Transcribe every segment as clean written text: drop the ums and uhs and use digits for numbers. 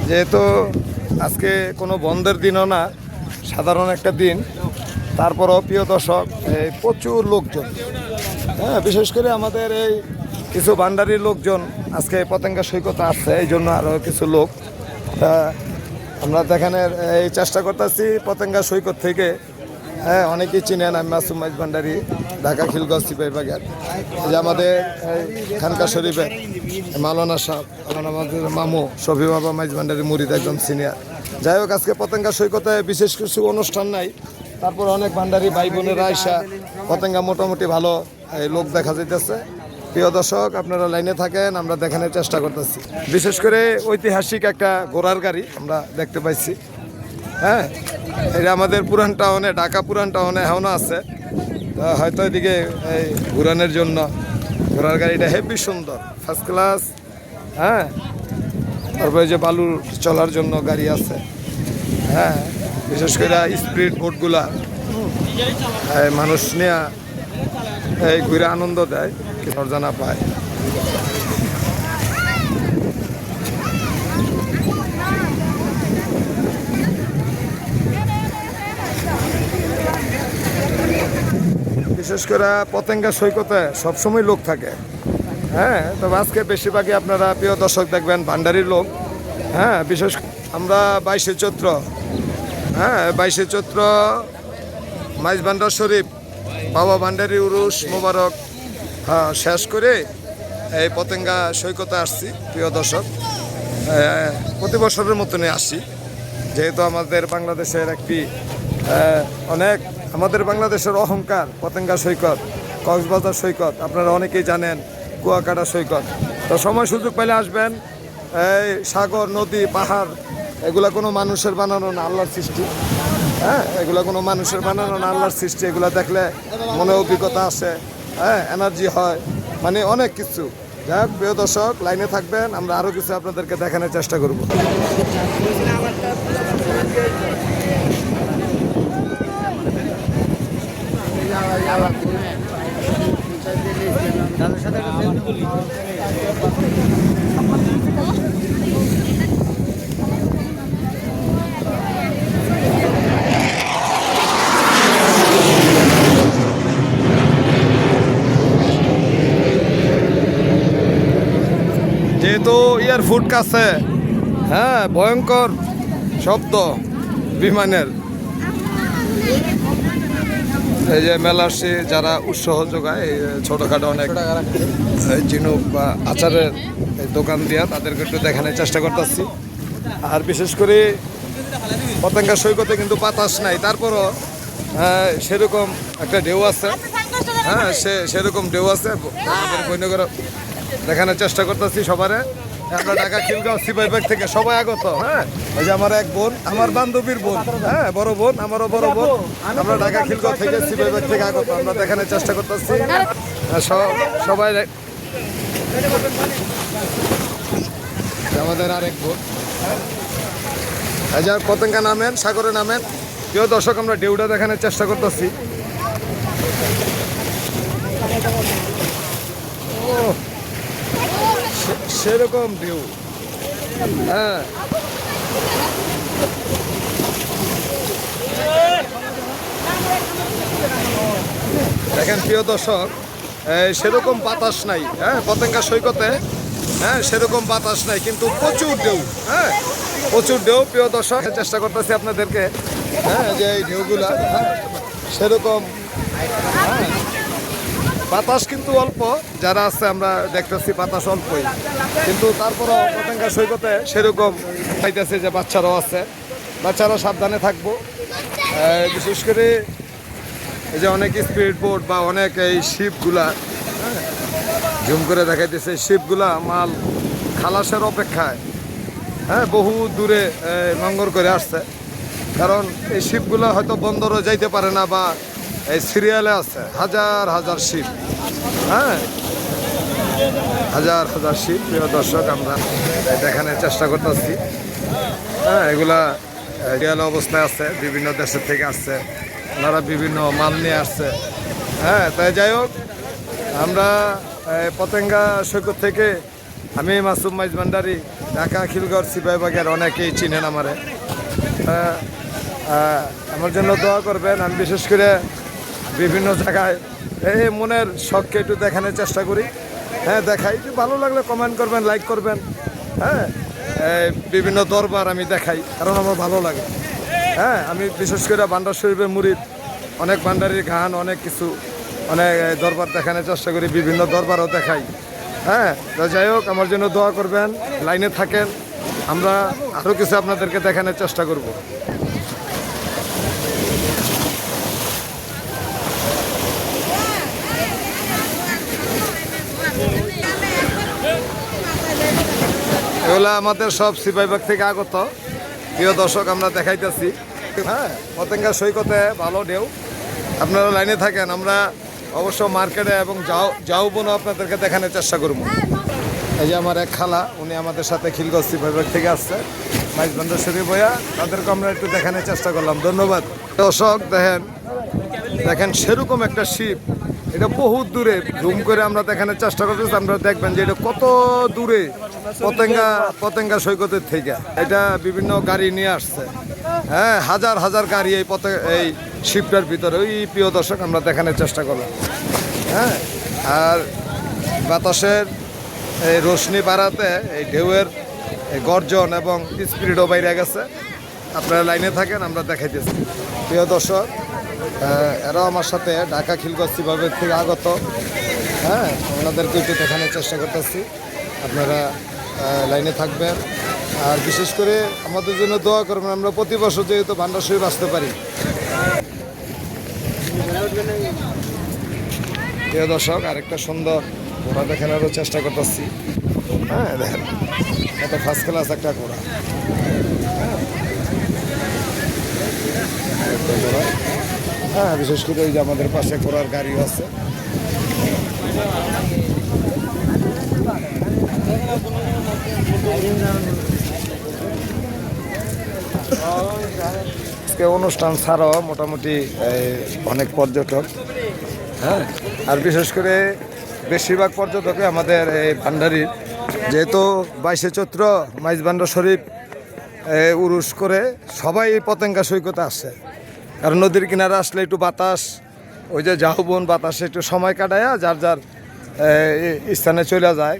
যেহেতু আজকে কোনো বন্ধের দিনও না, সাধারণ একটা দিন, তারপরও প্রিয় দর্শক এই প্রচুর লোকজন, হ্যাঁ, বিশেষ করে আমাদের এই কিছু ভান্ডারির লোকজন আজকে পতেঙ্গা সৈকতে আসছে, এই জন্য আরও কিছু লোক। তা আমরা দেখানোর এই চেষ্টা করতেছি পতেঙ্গা সৈকত থেকে। হ্যাঁ, অনেকেই চিনেন, আমি মাসুম মাইজ ভান্ডারি, ঢাকা খিলগঞ্জ সিপাহীবাগের। এই যে আমাদের খানকা শরীফের মাওলানা সাহেব, এখন আমাদের মামু শফি বাবা মাইজ ভান্ডারি মুরিদ, একদম সিনিয়র। যাই হোক, আজকে পতেঙ্গা সৈকতে বিশেষ কিছু অনুষ্ঠান নাই, তারপর অনেক ভান্ডারি ভাই বোনেরা আইসা পতেঙ্গা মোটামুটি ভালো লোক দেখা যাইতেছে। প্রিয় দর্শক, আপনারা লাইনে থাকেন, আমরা দেখানোর চেষ্টা করতেছি। বিশেষ করে ঐতিহাসিক একটা ঘোড়ার গাড়ি আমরা দেখতে পাইছি। হ্যাঁ, এটা আমাদের পুরান টাউনে, ঢাকা পুরান টাউনে এখনও আছে, হয়তো এদিকে এই ঘুরানোর জন্য ঘোড়ার গাড়িটা হেভি সুন্দর, ফার্স্ট ক্লাস। হ্যাঁ, তারপরে যে বালুর চলার জন্য গাড়ি আছে। হ্যাঁ, বিশেষ করে স্পিড বোটগুলা মানুষ নিয়ে এই ঘুরে আনন্দ দেয়, জানা পায়। বিশেষ করে পতেঙ্গা সৈকতে সবসময় লোক থাকে। হ্যাঁ, তবে আজকে বেশিরভাগই আপনারা প্রিয় দর্শক দেখবেন ভান্ডারির লোক। হ্যাঁ, বিশেষ আমরা 22শে চৈত্র, হ্যাঁ 22শে চৈত্র মাইজ ভান্ডার শরীফ বাবা ভান্ডারি উরুস মোবারক শেষ করে এই পতেঙ্গা সৈকতে আসছি। প্রিয় দর্শক, প্রতি বছরের মতনই আসছি, যেহেতু আমাদের বাংলাদেশের একটি অনেক, আমাদের বাংলাদেশের অহংকার পতেঙ্গা সৈকত, কক্সবাজার সৈকত, আপনারা অনেকেই জানেন, কুয়াকাটা সৈকত। তো সময় সুযোগ পেলে আসবেন। এই সাগর, নদী, পাহাড়, এগুলা কোনো মানুষের বানানো না, আল্লাহর সৃষ্টি। হ্যাঁ, এগুলা কোনো মানুষের বানানো না, আল্লাহর সৃষ্টি। এগুলা দেখলে মনে অভিজ্ঞতা আসে, হ্যাঁ, এনার্জি হয়, মানে অনেক কিছু। যাই হোক, প্রিয় দর্শক লাইনে থাকবেন, আমরা আরও কিছু আপনাদেরকে দেখানোর চেষ্টা করব। যেহেতু এয়ারফুট কাছে, হ্যাঁ, ভয়ঙ্কর শব্দ বিমানের। এই যে মেলাসি যারা উৎসাহ যোগায়, এই ছোটোখাটো অনেক ঝিনুক বা আচারের দোকান দিয়া তাদেরকে একটু দেখানোর চেষ্টা করতেছি। আর বিশেষ করে পতেঙ্গা সৈকতে কিন্তু বাতাস নাই, তারপরও সেরকম একটা ঢেউ আছে। হ্যাঁ, সেরকম ঢেউ আছে, বৈনগর দেখানোর চেষ্টা করতেছি সবারে। আমরা ঢাকা খিলগাঁও সিপাহীবাগ থেকে সবাই আগত। হ্যাঁ, ওই যে আমার এক বোন, আমার বান্ধবীর বোন, হ্যাঁ, বড় বোন, আমারও বড় বোন। আমরা ঢাকা খিলগাঁও থেকে সিপাহীবাগ থেকে আগত, আমরা দেখানোর চেষ্টা করতেছি সবাই। আমাদের আরেক বোন, এই যে পতেঙ্গা নামেন, সাগরে নামেন। প্রিয় দর্শক, আমরা ঢেউটা দেখানোর চেষ্টা করতেছি। সেরকম ঢেউ। হ্যাঁ, দেখেন প্রিয় দর্শক, সেরকম বাতাস নাই। হ্যাঁ, পতেঙ্গা সৈকতে, হ্যাঁ, সেরকম বাতাস নাই, কিন্তু প্রচুর ঢেউ। হ্যাঁ, প্রচুর ঢেউ। প্রিয় দর্শক, চেষ্টা করতেছি আপনাদেরকে, হ্যাঁ, যে এই ঢেউগুলা, সেরকম বাতাস কিন্তু অল্প, যারা আছে আমরা দেখতেছি বাতাস অল্পই, কিন্তু তারপরও পতেঙ্গা সৈকতে সেরকম পাইতেছে যে বাচ্চারাও আছে, বাচ্চারা সাবধানে থাকবো। বিশেষ করে এই যে অনেক স্পিড বোট বা অনেক এই শিপগুলা, জুম করে দেখাইতেছে, শিপগুলা মাল খালাসের অপেক্ষায়, হ্যাঁ, বহু দূরে লঙ্গর করে আসছে। কারণ এই শিপগুলা হয়তো বন্দরও যাইতে পারে না, বা এই সিরিয়ালে আছে হাজার হাজার শিপ। হ্যাঁ, হাজার হাজার শিপ। প্রিয় দর্শক, আমরা দেখানোর চেষ্টা করতেছি। হ্যাঁ, এগুলা রিয়াল অবস্থায় আছে, বিভিন্ন দেশের থেকে আসছে, ওনারা বিভিন্ন মাল নিয়ে আসছে। হ্যাঁ, তাই যাই হোক, আমরা পতেঙ্গা সৈকত থেকে আমি মাসুম মাইজ ভান্ডারি, ঢাকা খিলগড় সিপাহীবাগের অনেকেই চিনেন আমারে। আমার জন্য দোয়া করবেন। আমি বিশেষ করে বিভিন্ন জায়গায় এই মনের শখকে একটু দেখানোর চেষ্টা করি। হ্যাঁ, দেখাই, ভালো লাগলে কমেন্ট করবেন, লাইক করবেন। হ্যাঁ, বিভিন্ন দরবার আমি দেখাই, কারণ আমার ভালো লাগে। হ্যাঁ, আমি বিশেষ করে ভান্ডার শরীফের মুরিদ, অনেক ভান্ডারির গান, অনেক কিছু, অনেক দরবার দেখানোর চেষ্টা করি, বিভিন্ন দরবারও দেখাই। হ্যাঁ, তো যাই হোক, আমার জন্য দোয়া করবেন, লাইনে থাকেন, আমরা আরও কিছু আপনাদেরকে দেখানোর চেষ্টা করব। এগুলো আমাদের সব সিপাহীবাগ থেকে আগত। প্রিয় দর্শক, আমরা দেখাইতেছি। হ্যাঁ, পতেঙ্গা সৈকতে ভালো ঢেউ, আপনারা লাইনে থাকেন, আমরা অবশ্য মার্কেটে এবং যাও বোনও আপনাদেরকে দেখানোর চেষ্টা করব। এই যে আমার এক খালা, উনি আমাদের সাথে খিলগঞ্জ সিপাহীবাগ থেকে আসছে, মাইজ ভান্ডার শরীফ হইয়া, তাদেরকে আমরা একটু দেখানোর চেষ্টা করলাম। ধন্যবাদ। দর্শক দেখেন সেরকম একটা শিপ, এটা বহুত দূরে জুম করে আমরা দেখানোর চেষ্টা করতেছি। আপনারা দেখবেন যে এটা কত দূরে পতেঙ্গা সৈকতের থেকে। এটা বিভিন্ন গাড়ি নিয়ে আসছে। হ্যাঁ, হাজার হাজার গাড়ি এই শিপটার ভিতরে। ওই প্রিয় দর্শক, আমরা দেখানোর চেষ্টা করলাম। হ্যাঁ, আর বাতাসের এই রোশনি বাড়াতে এই ঢেউয়ের গর্জন এবং স্পিরিটও বাইরে গেছে। আপনারা লাইনে থাকেন, আমরা দেখাইতেছি। প্রিয় দর্শক, এরাও আমার সাথে ঢাকা খিলগঞ্জ সিপাহীবাগ থেকে আগত। হ্যাঁ, ওনাদেরকে একটু দেখানোর চেষ্টা করতেছি, আপনারা লাইনে থাকবেন। আর বিশেষ করে আমাদের জন্য দোয়া করবেন, আমরা প্রতি বছর যেহেতু ভান্ডার শরীফ আসতে পারি। প্রিয় দর্শক, আরেকটা সুন্দর ঘোড়া দেখানোরও চেষ্টা করতেছি। হ্যাঁ, দেখেন কত ফার্স্ট ক্লাস একটা ঘোড়া। হ্যাঁ, বিশেষ করে ওই যে আমাদের পাশে ঘোড়ার গাড়িও আছে। আজকে অনুষ্ঠান ছাড়াও মোটামুটি অনেক পর্যটক। হ্যাঁ, আর বিশেষ করে বেশিরভাগ পর্যটকে আমাদের এই ভান্ডারির, যেহেতু 22শে চৈত্র মাইজ ভান্ডার শরীফ উরুস করে, সবাই এই পতেঙ্গা সৈকতে আসে। কারণ নদীর কিনারে আসলে একটু বাতাস, ওই যে ঝাউবন বাতাসে একটু সময় কাটায় যার যার স্থানে চলে যায়।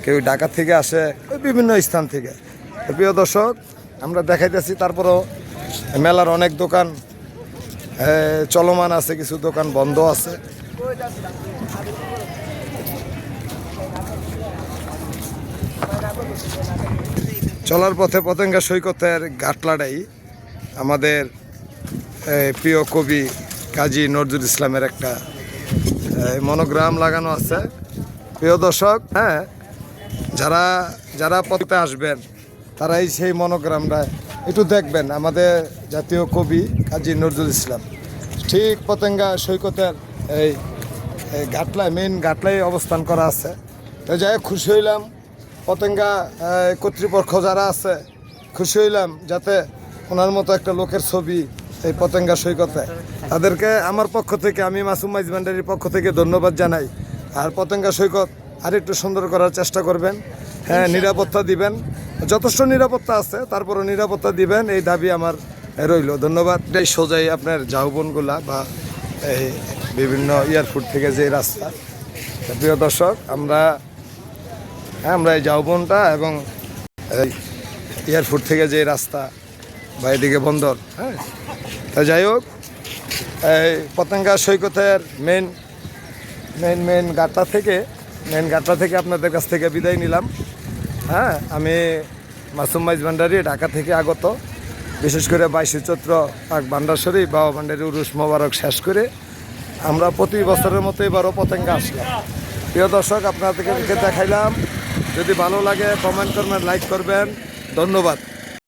কেউ ঢাকা থেকে আসে, ওই বিভিন্ন স্থান থেকে। প্রিয় দর্শক, আমরা দেখাইতেছি। তারপরও মেলার অনেক দোকান চলমান আছে, কিছু দোকান বন্ধ আছে। চলার পথে পতেঙ্গা সৈকতের ঘাটলাটাই আমাদের প্রিয় কবি কাজী নজরুল ইসলামের একটা মনোগ্রাম লাগানো আছে। প্রিয় দর্শক, হ্যাঁ, যারা যারা পথে আসবেন তারাই সেই মনোগ্রামটা একটু দেখবেন। আমাদের জাতীয় কবি কাজী নজরুল ইসলাম ঠিক পতেঙ্গা সৈকতের এই ঘাটলায়, মেইন ঘাটলায় অবস্থান করা আছে। তো যাই হোক, খুশি হইলাম। পতেঙ্গা কর্তৃপক্ষ যারা আছে, খুশি হইলাম যাতে ওনার মতো একটা লোকের ছবি এই পতেঙ্গা সৈকতে। তাদেরকে আমার পক্ষ থেকে, আমি মাসুম মাইজ ভান্ডারির পক্ষ থেকে ধন্যবাদ জানাই। আর পতেঙ্গা সৈকত আর একটু সুন্দর করার চেষ্টা করবেন। হ্যাঁ, নিরাপত্তা দিবেন, যথেষ্ট নিরাপত্তা আছে, তারপরও নিরাপত্তা দিবেন, এই দাবি আমার রইল। ধন্যবাদ। এই সোজাই আপনার ঝাউবনগুলা বা এই বিভিন্ন এয়ারপোর্ট থেকে যে রাস্তা। প্রিয় দর্শক, আমরা এই ঝাউবনটা এবং এই এয়ারপোর্ট থেকে যে রাস্তা বা এদিকে বন্দর। হ্যাঁ, তা যাই হোক, এই পতেঙ্গা সৈকতের মেন ঘাটটা থেকে আপনাদের কাছ থেকে বিদায় নিলাম। হ্যাঁ, আমি মাসুম মাইজ ভান্ডারি, ঢাকা থেকে আগত। বিশেষ করে 22শে চৈত্র পাক ভান্ডার শরীফ বাবা ভান্ডারি উরুস মোবারক শেষ করে আমরা প্রতি বছরের মতো এবারও পতেঙ্গা আসলাম। প্রিয় দর্শক, আপনাদেরকে দেখাইলাম। যদি ভালো লাগে কমেন্ট করবেন, লাইক করবেন। ধন্যবাদ।